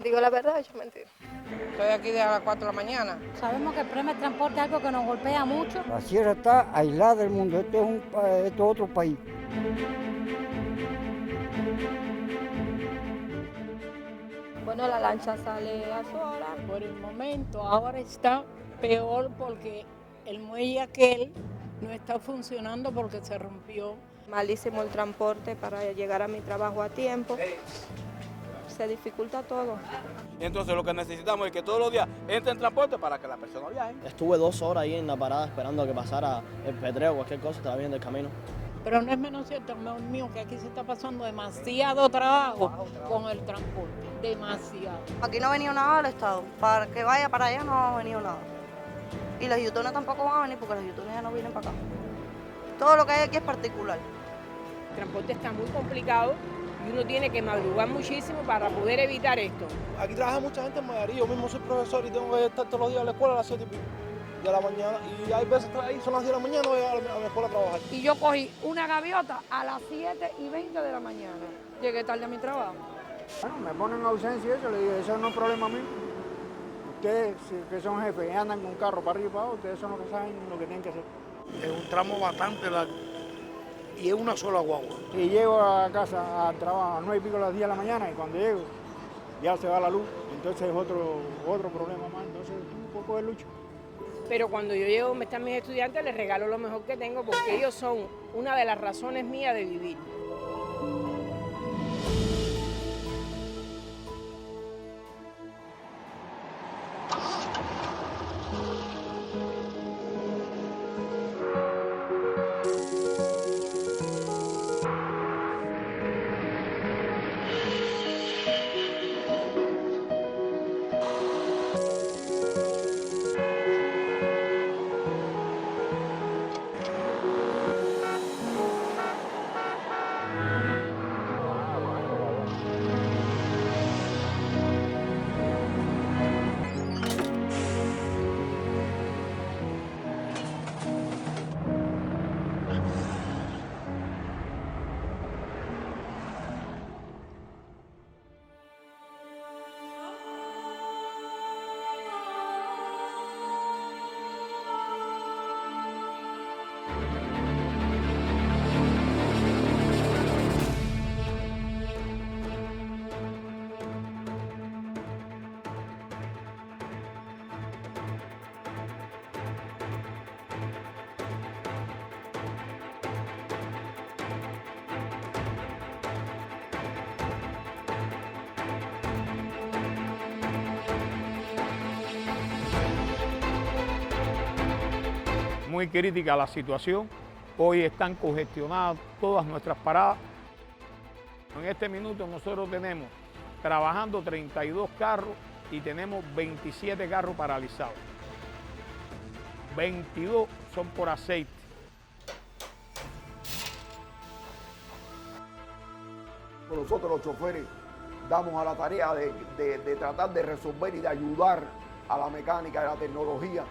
digo la verdad, yo mentir. Estoy aquí desde las 4 de la mañana. Sabemos que el problema del transporte es algo que nos golpea mucho. La sierra está aislada del mundo, esto es otro país. Bueno, la lancha sale a su hora. Por el momento, ahora está peor porque el muelle aquel no está funcionando porque se rompió. Malísimo el transporte para llegar a mi trabajo a tiempo. Se dificulta todo. Entonces lo que necesitamos es que todos los días entre en transporte para que la persona viaje. Estuve 2 horas ahí en la parada esperando a que pasara el pedreo o cualquier cosa, estaba viendo el camino. Pero no es menos cierto, amor mío, que aquí se está pasando demasiado trabajo con el transporte, demasiado. Aquí no ha venido nada del Estado, para que vaya para allá no ha venido nada. Y los yutones tampoco van a venir porque los yutones ya no vienen para acá. Todo lo que hay aquí es particular. El transporte está muy complicado y uno tiene que madrugar muchísimo para poder evitar esto. Aquí trabaja mucha gente en Mayarí, yo mismo soy profesor y tengo que estar todos los días en la escuela a las 7 y pico de la mañana. Y hay veces que ahí son las 10 de la mañana voy a la escuela a trabajar. Y yo cogí una gaviota a las 7:20 de la mañana. Llegué tarde a mi trabajo. Bueno, me ponen ausencia y eso, le digo, eso no es problema mío. Ustedes que son jefes y andan con carro para arriba y para abajo, ustedes son los que saben lo que tienen que hacer. Es un tramo bastante largo y es una sola guagua. Y llego a casa al trabajo a 9 y pico a las 10 de la mañana y cuando llego ya se va la luz, entonces es otro problema más, entonces un poco de lucha. Pero cuando yo llego, donde están mis estudiantes, les regalo lo mejor que tengo porque ellos son una de las razones mías de vivir. Muy crítica la situación, hoy están congestionadas todas nuestras paradas. En este minuto nosotros tenemos trabajando 32 carros y tenemos 27 carros paralizados. 22 son por aceite. Nosotros los choferes damos a la tarea de tratar de resolver y de ayudar a la mecánica y a la tecnología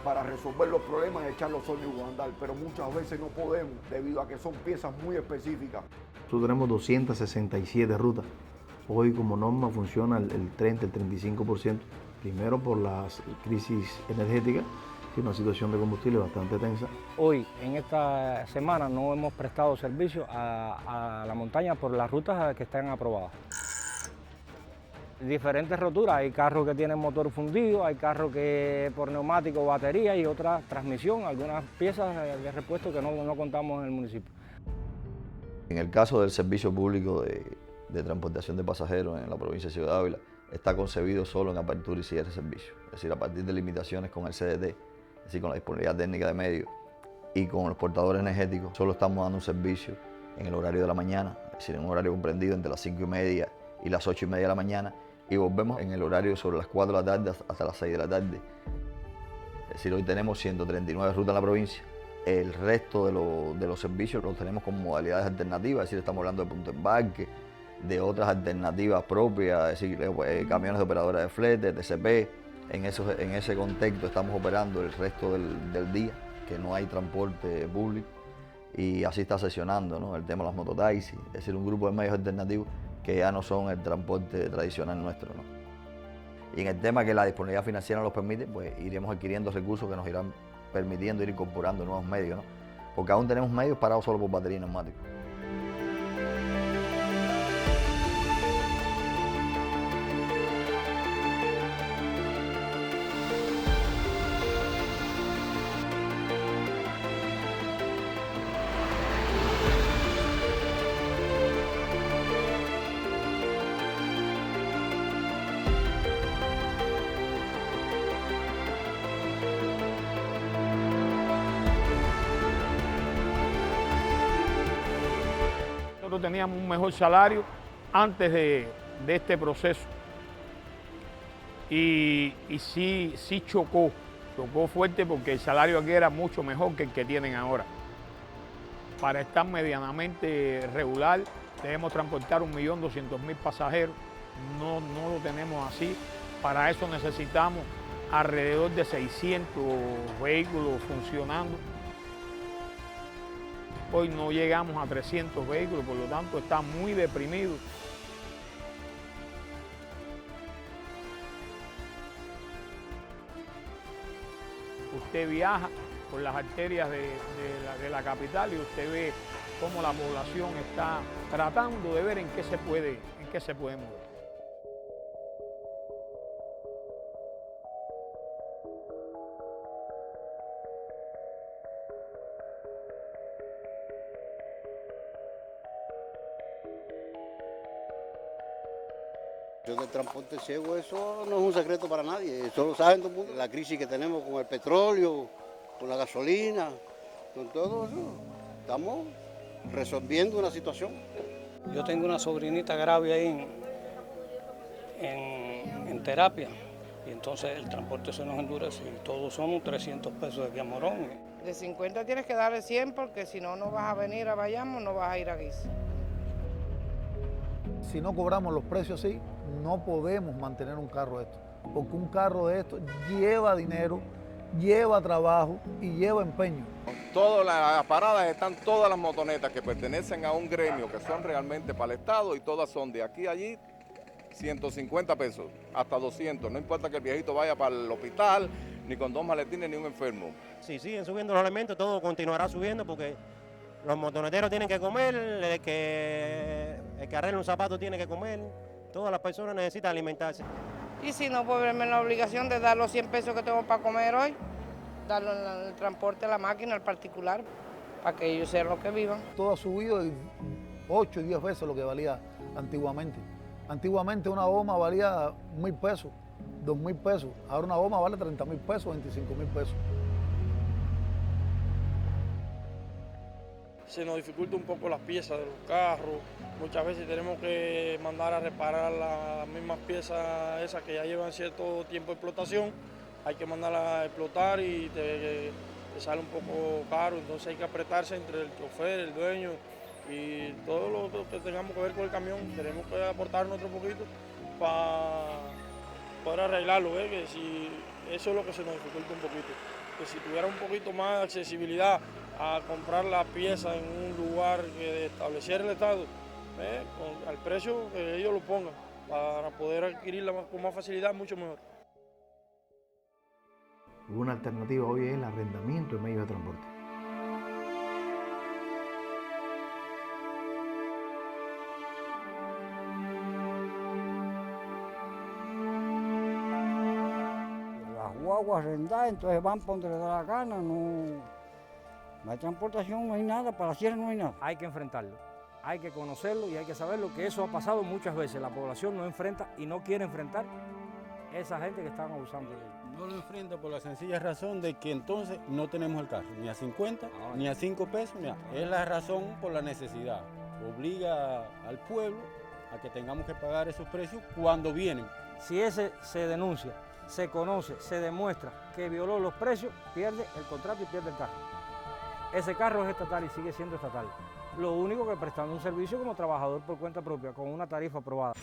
para resolver los problemas y echar los ómnibus a andar, pero muchas veces no podemos debido a que son piezas muy específicas. Nosotros tenemos 267 rutas. Hoy como norma funciona el 30, el 35%, primero por la crisis energética, y una situación de combustible bastante tensa. Hoy, en esta semana, no hemos prestado servicio a la montaña por las rutas que están aprobadas. Diferentes roturas, hay carros que tienen motor fundido, hay carros que por neumático, batería y otra transmisión, algunas piezas de repuesto que no contamos en el municipio. En el caso del servicio público de transportación de pasajeros en la provincia de Ciudad Ávila, está concebido solo en apertura y cierre de servicio, es decir, a partir de limitaciones con el CDT, es decir, con la disponibilidad técnica de medios y con los portadores energéticos, solo estamos dando un servicio en el horario de la mañana, es decir, en un horario comprendido entre las 5:30 y las 8:30 de la mañana, y volvemos en el horario sobre las 4 de la tarde hasta las 6 de la tarde. Es decir, hoy tenemos 139 rutas en la provincia. El resto de los servicios los tenemos con modalidades alternativas, es decir, estamos hablando de punto de embarque, de otras alternativas propias, es decir, camiones de operadora de flete, TCP. En ese contexto estamos operando el resto del día, que no hay transporte público, y así está sesionando, ¿no?, el tema de los mototaxis, es decir, un grupo de medios alternativos que ya no son el transporte tradicional nuestro, ¿no? Y en el tema que la disponibilidad financiera nos lo permite, pues iremos adquiriendo recursos que nos irán permitiendo ir incorporando nuevos medios, ¿no? Porque aún tenemos medios parados solo por batería y neumáticos. Nosotros teníamos un mejor salario antes de este proceso y sí chocó fuerte porque el salario aquí era mucho mejor que el que tienen ahora. Para estar medianamente regular debemos transportar 1.200.000 pasajeros, no lo tenemos así. Para eso necesitamos alrededor de 600 vehículos funcionando. Hoy no llegamos a 300 vehículos, por lo tanto está muy deprimido. Usted viaja por las arterias de la capital y usted ve cómo la población está tratando de ver en qué se puede mover. El transporte ciego, eso no es un secreto para nadie, eso lo saben todo el mundo. La crisis que tenemos con el petróleo, con la gasolina, con todo eso, estamos resolviendo una situación. Yo tengo una sobrinita grave ahí en terapia y entonces el transporte se nos endurece y todos son 300 pesos de aquí a Morón. De 50 tienes que darle 100 porque si no, no vas a venir a Bayamo, no vas a ir a Guisa. Si no cobramos los precios así, no podemos mantener un carro de esto, porque un carro de esto lleva dinero, lleva trabajo y lleva empeño. Todas las paradas están todas las motonetas que pertenecen a un gremio que son realmente para el Estado y todas son de aquí a allí 150 pesos, hasta 200, no importa que el viejito vaya para el hospital, ni con 2 maletines ni un enfermo. Si siguen subiendo los alimentos, todo continuará subiendo porque los motoneteros tienen que comer, el que arregla un zapato tiene que comer, todas las personas necesitan alimentarse. Y si no, pues verme en la obligación de dar los 100 pesos que tengo para comer hoy, darlo en el transporte a la máquina, al particular, para que ellos sean los que vivan. Todo ha subido 8 y 10 veces lo que valía antiguamente. Antiguamente una goma valía 1.000 pesos, 2.000 pesos, ahora una goma vale 30.000 pesos, 25.000 pesos. Se nos dificulta un poco las piezas de los carros, muchas veces tenemos que mandar a reparar las mismas piezas esas que ya llevan cierto tiempo de explotación, hay que mandarlas a explotar y te sale un poco caro, entonces hay que apretarse entre el chofer, el dueño y todo lo que tengamos que ver con el camión, tenemos que aportar nuestro poquito para poder arreglarlo, que si eso es lo que se nos dificulta un poquito, que si tuviera un poquito más de accesibilidad a comprar la pieza en un lugar que estableciera el Estado, al precio que ellos lo pongan, para poder adquirirla con más facilidad, mucho mejor. Una alternativa hoy es el arrendamiento de medios de transporte. Las guaguas arrendadas, entonces van por donde les da la gana, no hay transportación, no hay nada, para la sierra no hay nada. Hay que enfrentarlo, hay que conocerlo y hay que saberlo, que eso ha pasado muchas veces. La población no enfrenta y no quiere enfrentar a esa gente que están abusando de ellos. No lo enfrenta por la sencilla razón de que entonces no tenemos el carro, ni a 50, ni a 5 pesos, es la razón por la necesidad. Obliga al pueblo a que tengamos que pagar esos precios cuando vienen. Si ese se denuncia, se conoce, se demuestra que violó los precios, pierde el contrato y pierde el carro. Ese carro es estatal y sigue siendo estatal. Lo único que prestando un servicio como trabajador por cuenta propia, con una tarifa aprobada.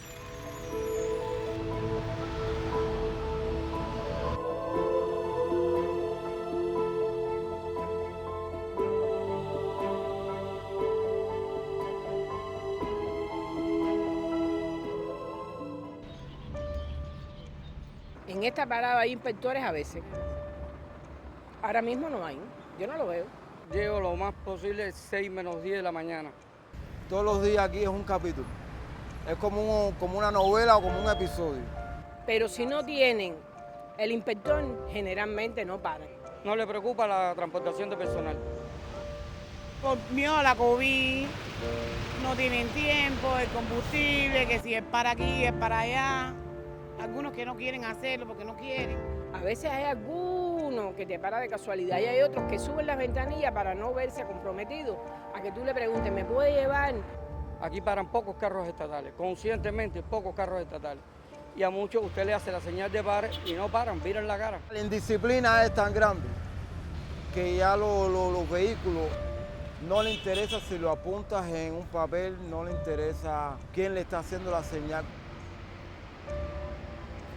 En esta parada hay inspectores a veces. Ahora mismo no hay, yo no lo veo. Llego lo más posible 6 menos 10 de la mañana. Todos los días aquí es un capítulo. Es como una novela o como un episodio. Pero si no tienen el inspector, generalmente no paran. No le preocupa la transportación de personal. Por miedo a la COVID, no tienen tiempo, el combustible, que si es para aquí, es para allá. Algunos que no quieren hacerlo porque no quieren. A veces hay algunos que te para de casualidad y hay otros que suben las ventanillas para no verse comprometidos a que tú le preguntes, ¿me puede llevar? Aquí paran pocos carros estatales, conscientemente pocos carros estatales. Y a muchos usted le hace la señal de pare y no paran, miran la cara. La indisciplina es tan grande que ya los vehículos no le interesa si lo apuntas en un papel, no le interesa quién le está haciendo la señal.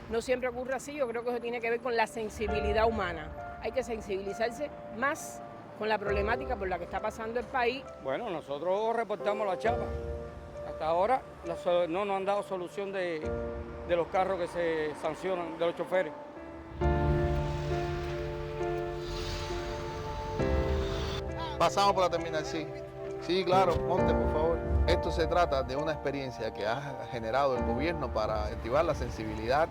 No siempre ocurre así, yo creo que eso tiene que ver con la sensibilidad humana. Hay que sensibilizarse más con la problemática por la que está pasando el país. Bueno, nosotros reportamos la chapa. Hasta ahora no nos han dado solución de los carros que se sancionan, de los choferes. Pasamos por la terminal, sí. Sí, claro, monte, por favor. Esto se trata de una experiencia que ha generado el gobierno para activar la sensibilidad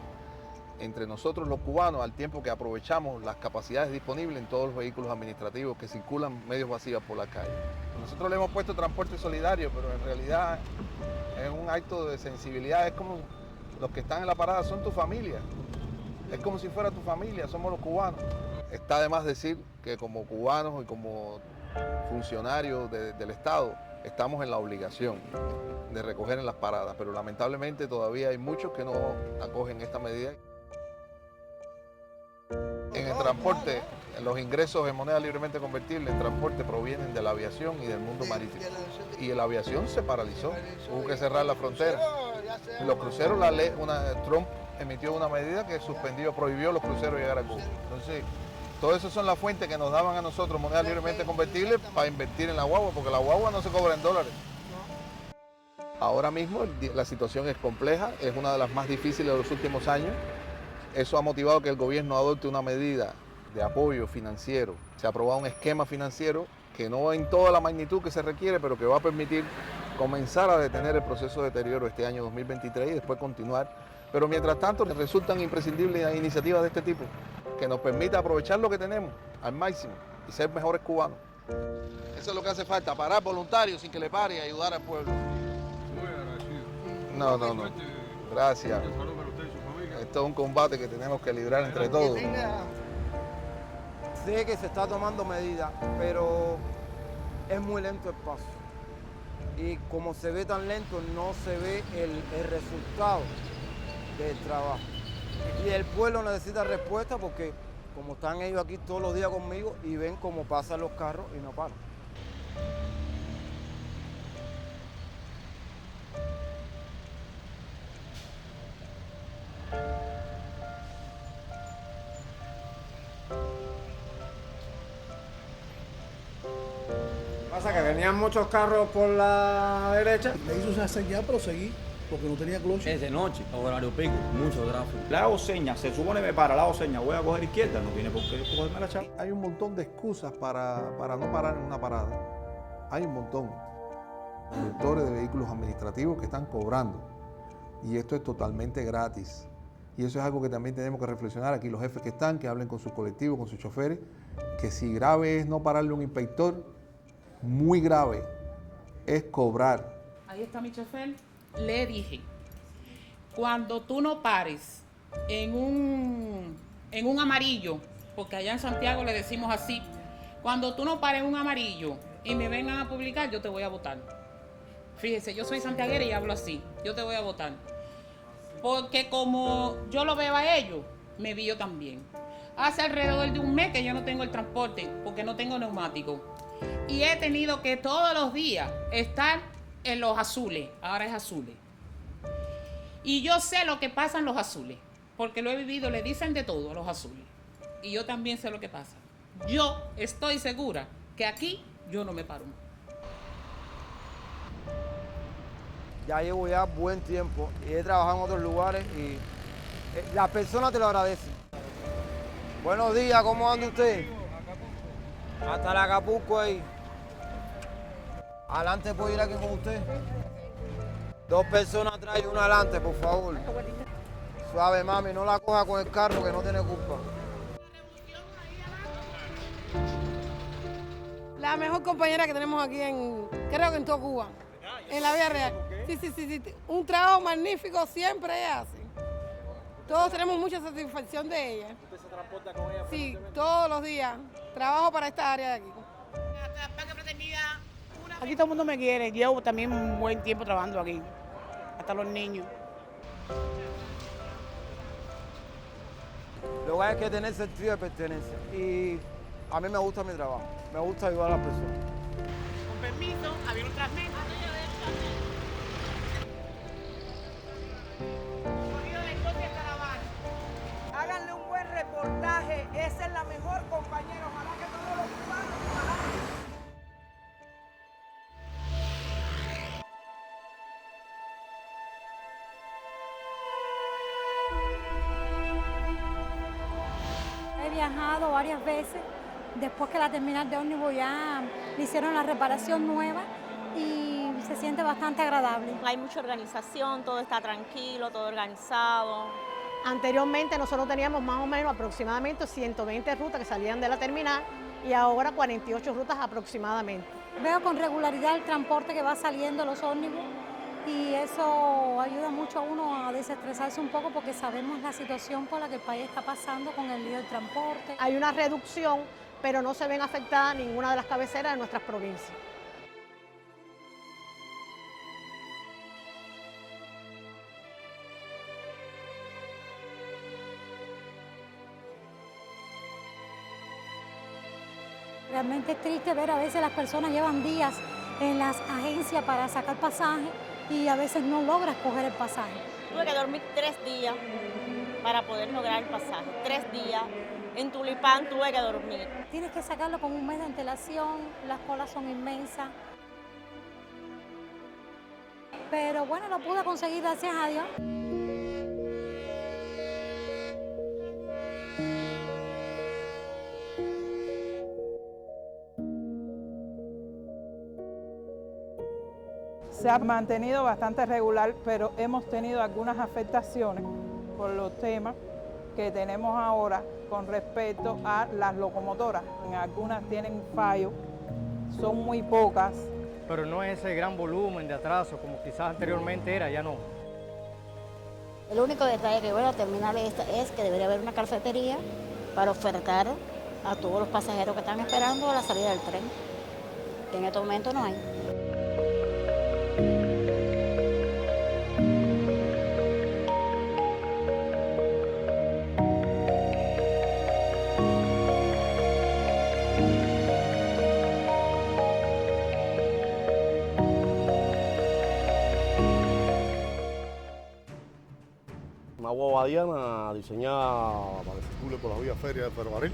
entre nosotros los cubanos al tiempo que aprovechamos las capacidades disponibles en todos los vehículos administrativos que circulan medios vacíos por la calle. Nosotros le hemos puesto transporte solidario, pero en realidad es un acto de sensibilidad. Es como los que están en la parada son tu familia. Es como si fuera tu familia, somos los cubanos. Está de más decir que como cubanos y como funcionarios del Estado estamos en la obligación de recoger en las paradas, pero lamentablemente todavía hay muchos que no acogen esta medida. En el transporte, los ingresos en moneda libremente convertible en transporte provienen de la aviación y del mundo marítimo. Y la aviación se paralizó, hubo que cerrar la frontera. Los cruceros, Trump emitió una medida que suspendió, prohibió los cruceros llegar a Cuba. Entonces, todo eso son las fuentes que nos daban a nosotros moneda libremente convertible para invertir en la guagua, porque la guagua no se cobra en dólares. Ahora mismo la situación es compleja, es una de las más difíciles de los últimos años. Eso ha motivado que el gobierno adopte una medida de apoyo financiero. Se ha aprobado un esquema financiero que no en toda la magnitud que se requiere, pero que va a permitir comenzar a detener el proceso de deterioro este año 2023 y después continuar. Pero mientras tanto resultan imprescindibles iniciativas de este tipo, que nos permita aprovechar lo que tenemos al máximo y ser mejores cubanos. Eso es lo que hace falta, parar voluntarios sin que le pare y ayudar al pueblo. Muy agradecido. No. Gracias. Esto es un combate que tenemos que librar entre todos. Sé que se está tomando medidas, pero es muy lento el paso. Y como se ve tan lento, no se ve el resultado del trabajo. Y el pueblo necesita respuesta porque como están ellos aquí todos los días conmigo y ven cómo pasan los carros y no paran. Pasa que venían muchos carros por la derecha. Le hizo una señal, pero seguí, porque no tenía cloche. Es de noche, horario pico, mucho tráfico. Le hago señas, se supone me para, le hago señas, voy a coger izquierda, no tiene por qué cogerme la chapa. Hay un montón de excusas para no parar en una parada. Hay un montón. Conductores de vehículos administrativos que están cobrando. Y esto es totalmente gratis. Y eso es algo que también tenemos que reflexionar aquí, los jefes que están, que hablen con sus colectivos, con sus choferes, que si grave es no pararle a un inspector, muy grave es cobrar. Ahí está mi chofer. Le dije, cuando tú no pares en un amarillo, porque allá en Santiago le decimos así, cuando tú no pares en un amarillo y me vengan a publicar, yo te voy a votar. Fíjese, yo soy santiaguera y hablo así, yo te voy a votar. Porque como yo lo veo a ellos, me vi yo también. Hace alrededor de un mes que yo no tengo el transporte, porque no tengo neumático. Y he tenido que todos los días estar en los azules, ahora es azules. Y yo sé lo que pasa en los azules, porque lo he vivido, le dicen de todo a los azules. Y yo también sé lo que pasa. Yo estoy segura que aquí yo no me paro. Ya llevo buen tiempo y he trabajado en otros lugares y Las personas te lo agradecen. Buenos días, ¿cómo anda usted? Hasta la Acapulco ahí. Adelante, ¿puedo ir aquí con usted? 2 personas atrás y una adelante, por favor. Suave, mami, no la coja con el carro que no tiene culpa. La mejor compañera que tenemos aquí creo que en toda Cuba, en la vida real. Sí. Un trabajo magnífico siempre ella hace. Todos tenemos mucha satisfacción de ella. ¿Usted se transporta con ella? Sí, todos los días. Trabajo para esta área de aquí. Aquí todo el mundo me quiere. Llevo también un buen tiempo trabajando aquí. Hasta los niños. Lo que hay es que tener sentido de pertenencia. Y a mí me gusta mi trabajo. Me gusta ayudar a las personas. Con permiso, había un transmito. Háganle un buen reportaje. Esa es la mejor, compañera. Ojalá que todos los cubanos, ojalá. He viajado varias veces, después que la terminal de ómnibus ya le hicieron la reparación nueva y se siente bastante agradable. Hay mucha organización, todo está tranquilo, todo organizado. Anteriormente nosotros teníamos más o menos aproximadamente 120 rutas que salían de la terminal y ahora 48 rutas aproximadamente. Veo con regularidad el transporte que va saliendo, los ómnibus, y eso ayuda mucho a uno a desestresarse un poco porque sabemos la situación por la que el país está pasando con el lío del transporte. Hay una reducción, pero no se ven afectadas ninguna de las cabeceras de nuestras provincias. Realmente es triste ver a veces las personas llevan días en las agencias para sacar pasaje y a veces no logras coger el pasaje. Tuve que dormir 3 días para poder lograr el pasaje. 3 días. En Tulipán tuve que dormir. Tienes que sacarlo con un mes de antelación, las colas son inmensas. Pero bueno, lo pude conseguir, gracias a Dios. Se ha mantenido bastante regular, pero hemos tenido algunas afectaciones por los temas que tenemos ahora con respecto a las locomotoras. Algunas tienen fallo, son muy pocas. Pero no es ese gran volumen de atraso como quizás anteriormente era, ya no. El único detalle que voy a terminar es que debería haber una cafetería para ofertar a todos los pasajeros que están esperando la salida del tren, que en este momento no hay. Una guagua diana diseñada para que circule por la vía férrea del ferrocarril,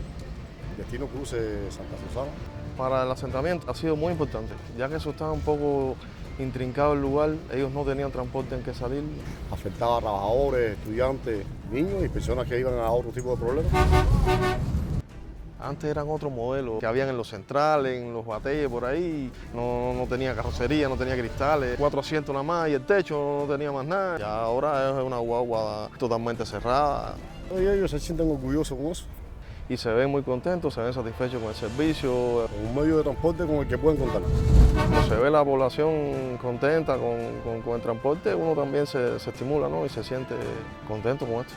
destino cruce Santa Susana. Para el asentamiento ha sido muy importante, ya que eso estaba un poco intrincado el lugar, ellos no tenían transporte en que salir. Afectaba a trabajadores, estudiantes, niños y personas que iban a otro tipo de problemas. Antes eran otro modelo que habían en los centrales, en los batalles por ahí. No tenía carrocería, no tenía cristales, 4 asientos nada más y el techo no tenía más nada. Ya ahora es una guagua totalmente cerrada. Y ellos se sienten orgullosos con eso. Y se ven muy contentos, se ven satisfechos con el servicio. Un medio de transporte con el que pueden contar. Cuando se ve la población contenta con el transporte, uno también se estimula, ¿no? Y se siente contento con esto.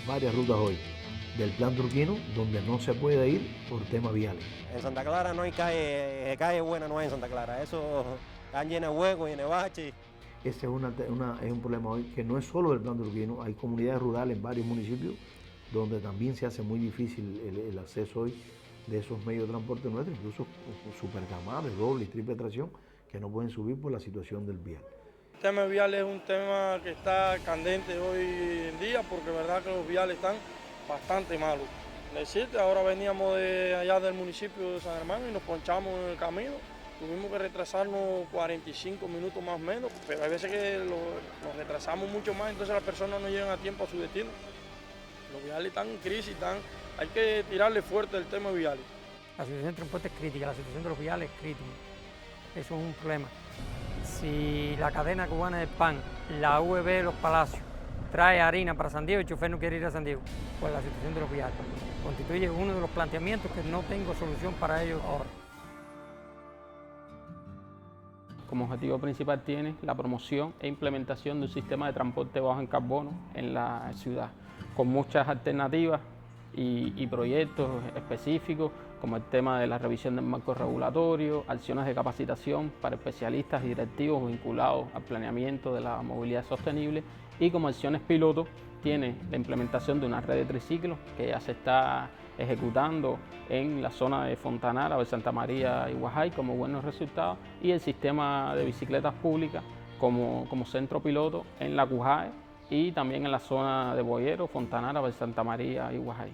Varias rutas hoy del plan turquino donde no se puede ir por temas viales. En Santa Clara no hay calle buena, no hay en Santa Clara. Eso están llenas de huecos, llenas de baches. Ese es un problema hoy que no es solo del plan turquino, hay comunidades rurales en varios municipios donde también se hace muy difícil el acceso hoy de esos medios de transporte nuestros, incluso supercamadas, doble y triple tracción, que no pueden subir por la situación del vial. El tema vial es un tema que está candente hoy en día porque es verdad que los viales están bastante malos. decirte, ahora veníamos de allá del municipio de San Germán y nos ponchamos en el camino. Tuvimos que retrasarnos 45 minutos más o menos, pero hay veces que nos retrasamos mucho más, entonces las personas no llegan a tiempo a su destino. Los viales están en crisis, hay que tirarle fuerte el tema viales. La situación del transporte es crítica, la situación de los viales es crítica. Eso es un problema. Si la cadena cubana del pan, la UEB de los Palacios, trae harina para San Diego, el chofer no quiere ir a San Diego, pues la situación de los viales constituye uno de los planteamientos que no tengo solución para ellos ahora. Como objetivo principal tiene la promoción e implementación de un sistema de transporte bajo en carbono en la ciudad, con muchas alternativas y proyectos específicos, como el tema de la revisión del marco regulatorio, acciones de capacitación para especialistas y directivos vinculados al planeamiento de la movilidad sostenible, y como acciones piloto tiene la implementación de una red de triciclos que ya se está ejecutando en la zona de Fontanara, de Santa María y Guajay como buenos resultados, y el sistema de bicicletas públicas como centro piloto en la Guajay y también en la zona de Boyero, Fontanara, de Santa María y Guajay.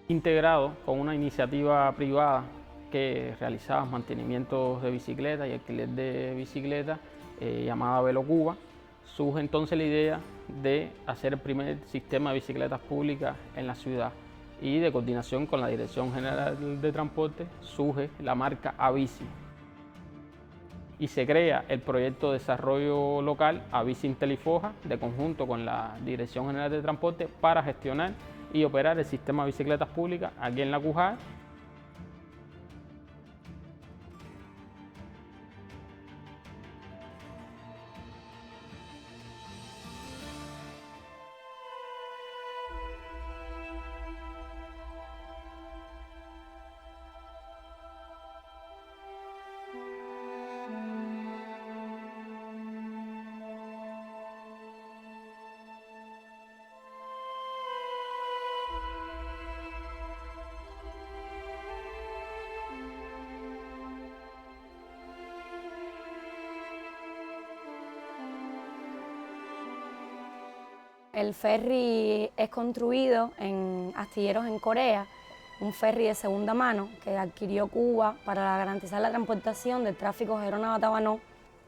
Integrado con una iniciativa privada que realizaba mantenimientos de bicicletas y alquiler de bicicletas llamada Velocuba, surge entonces la idea de hacer el primer sistema de bicicletas públicas en la ciudad, y de coordinación con la Dirección General de Transporte surge la marca Abici y se crea el proyecto de desarrollo local Abici Intelifoja de conjunto con la Dirección General de Transporte para gestionar y operar el sistema de bicicletas públicas aquí en la Cujá. El ferry es construido en astilleros en Corea, un ferry de segunda mano que adquirió Cuba para garantizar la transportación del tráfico Gerona-Batabanó,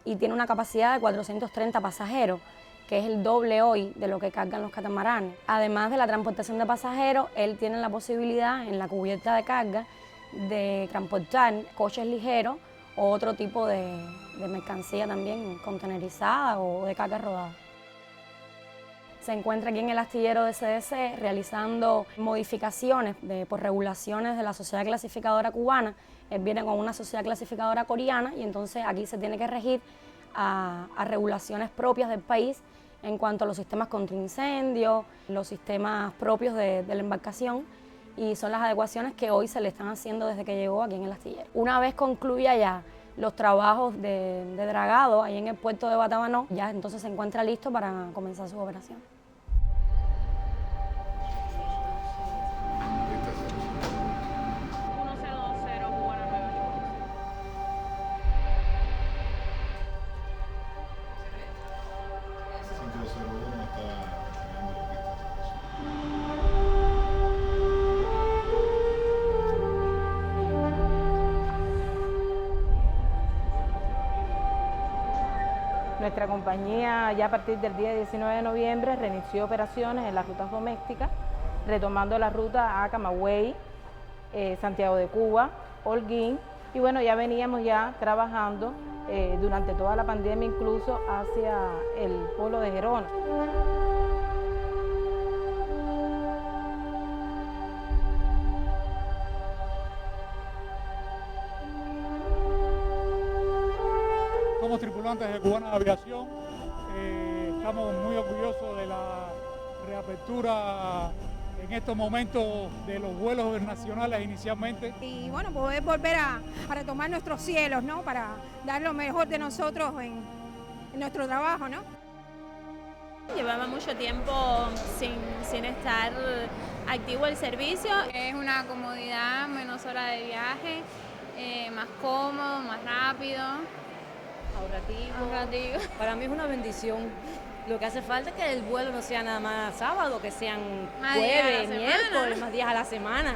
y tiene una capacidad de 430 pasajeros, que es el doble hoy de lo que cargan los catamaranes. Además de la transportación de pasajeros, él tiene la posibilidad en la cubierta de carga de transportar coches ligeros o otro tipo de mercancía también contenerizada o de carga rodada. Se encuentra aquí en el astillero de CDC realizando modificaciones por regulaciones de la sociedad clasificadora cubana. Él viene con una sociedad clasificadora coreana y entonces aquí se tiene que regir a regulaciones propias del país en cuanto a los sistemas contra incendios, los sistemas propios de la embarcación, y son las adecuaciones que hoy se le están haciendo desde que llegó aquí en el astillero. Una vez concluya ya los trabajos de dragado ahí en el puerto de Batabanó, ya entonces se encuentra listo para comenzar su operación. Nuestra compañía ya a partir del día 19 de noviembre reinició operaciones en las rutas domésticas, retomando la ruta a Camagüey, Santiago de Cuba, Holguín, y bueno, ya veníamos ya trabajando durante toda la pandemia incluso hacia el pueblo de Gerona. Somos tripulantes de Cubana de Aviación, estamos muy orgullosos de la reapertura en estos momentos de los vuelos nacionales inicialmente. Y bueno, poder volver a retomar nuestros cielos, ¿no? Para dar lo mejor de nosotros en nuestro trabajo, ¿no? Llevaba mucho tiempo sin estar activo el servicio. Es una comodidad, menos horas de viaje, más cómodo, más rápido. Ahorrativo. Para mí es una bendición Lo que hace falta es que el vuelo no sea nada más sábado, que sean Más días a la jueves, semana. miércoles, más días a la semana.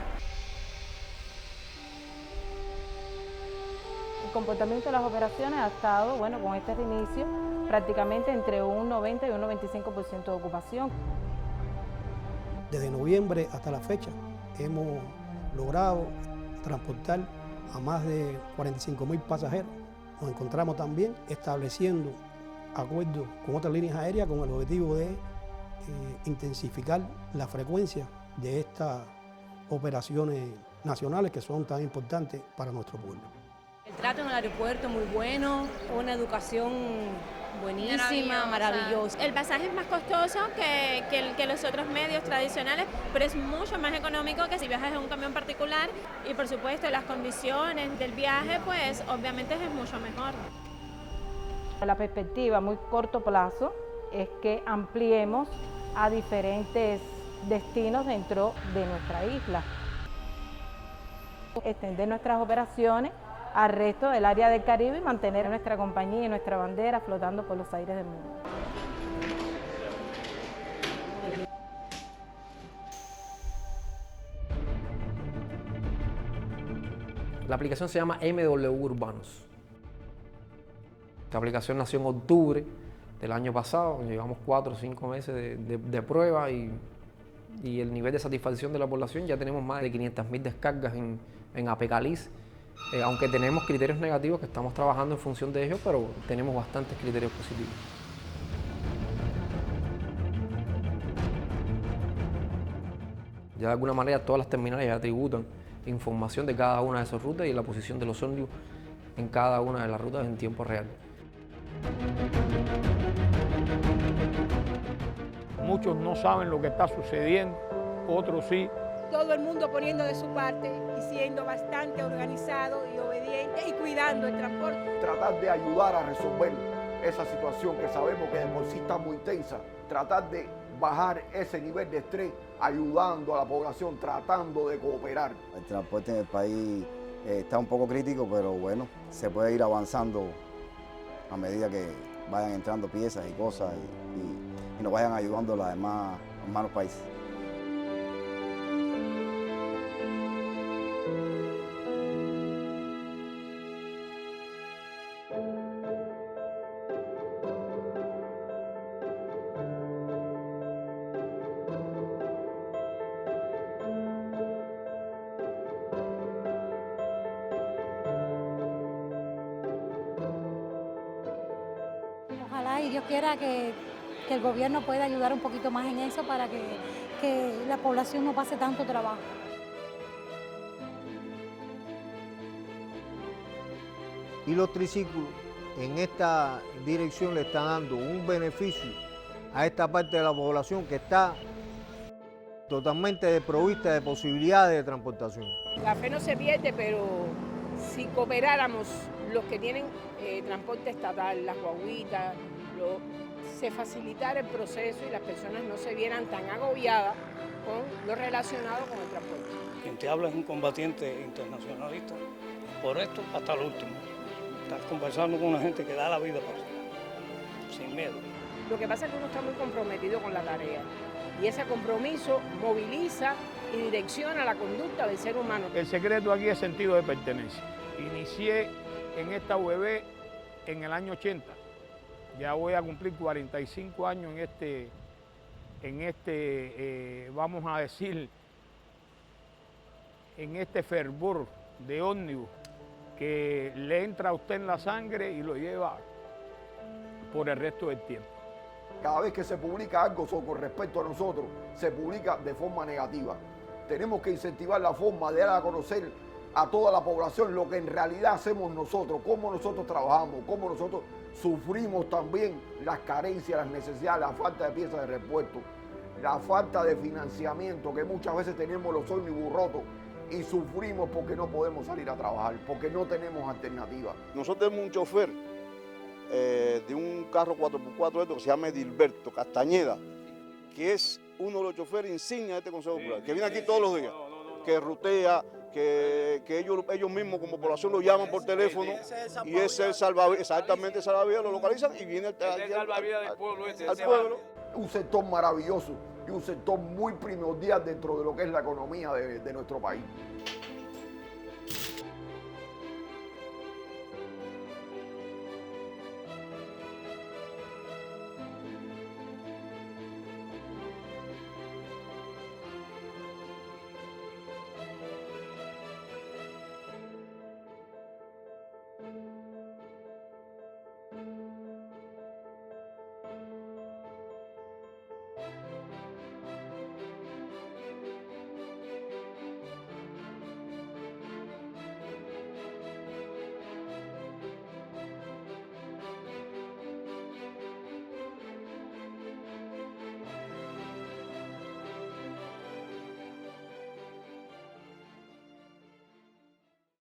El comportamiento de las operaciones ha estado, bueno, con este reinicio, prácticamente entre un 90 y un 95% de ocupación. Desde noviembre hasta la fecha hemos logrado transportar a más de 45.000 pasajeros. Nos encontramos también estableciendo acuerdos con otras líneas aéreas con el objetivo de intensificar la frecuencia de estas operaciones nacionales que son tan importantes para nuestro pueblo. El trato en el aeropuerto muy bueno, una educación buenísima, maravillosa. El pasaje es más costoso que los otros medios tradicionales, pero es mucho más económico que si viajas en un camión particular y por supuesto las condiciones del viaje pues obviamente es mucho mejor. La perspectiva a muy corto plazo es que ampliemos a diferentes destinos dentro de nuestra isla. Extender nuestras operaciones al resto del área del Caribe y mantener nuestra compañía y nuestra bandera flotando por los aires del mundo. La aplicación se llama MW Urbanos. Esta aplicación nació en octubre del año pasado, llevamos 4 o 5 meses de prueba y el nivel de satisfacción de la población, ya tenemos más de 500.000 descargas en Apecaliz. Aunque tenemos criterios negativos que estamos trabajando en función de ellos, pero tenemos bastantes criterios positivos. Ya de alguna manera todas las terminales ya tributan información de cada una de esas rutas y la posición de los ómnibus en cada una de las rutas en tiempo real. Muchos no saben lo que está sucediendo, otros sí. Todo el mundo poniendo de su parte y siendo bastante organizado y obediente y cuidando el transporte. Tratar de ayudar a resolver esa situación que sabemos que de por sí está muy tensa. Tratar de bajar ese nivel de estrés, ayudando a la población, tratando de cooperar. El transporte en el país está un poco crítico, pero bueno, se puede ir avanzando a medida que vayan entrando piezas y cosas y nos vayan ayudando los demás hermanos países. Ojalá y Dios quiera que el gobierno pueda ayudar un poquito más en eso para que la población no pase tanto trabajo. Y los triciclos en esta dirección le están dando un beneficio a esta parte de la población que está totalmente desprovista de posibilidades de transportación. La fe no se pierde, pero si cooperáramos los que tienen transporte estatal, las guaguitas, se facilitara el proceso y las personas no se vieran tan agobiadas con lo relacionado con el transporte. Quien te habla es un combatiente internacionalista, por esto hasta lo último. Estás conversando con una gente que da la vida por eso, sin miedo. Lo que pasa es que uno está muy comprometido con la tarea y ese compromiso moviliza y direcciona la conducta del ser humano. El secreto aquí es sentido de pertenencia. Inicié en esta UEB en el año 80. Ya voy a cumplir 45 años vamos a decir, en este fervor de ómnibus que le entra a usted en la sangre y lo lleva por el resto del tiempo. Cada vez que se publica algo con respecto a nosotros, se publica de forma negativa. Tenemos que incentivar la forma de dar a conocer a toda la población lo que en realidad hacemos nosotros, cómo nosotros trabajamos, cómo nosotros sufrimos también las carencias, las necesidades, la falta de piezas de repuesto, la falta de financiamiento, que muchas veces tenemos los ómnibus rotos y sufrimos porque no podemos salir a trabajar, porque no tenemos alternativa. Nosotros tenemos un chofer de un carro 4x4 que se llama Edilberto Castañeda, que es uno de los choferes insignia de este Consejo Popular, que viene aquí todos los días. que rutea, que ellos mismos como población lo llaman por teléfono y ese es el salvavidas, exactamente el salvavidas, lo localizan y viene al pueblo. Un sector maravilloso y un sector muy primordial dentro de lo que es la economía de nuestro país.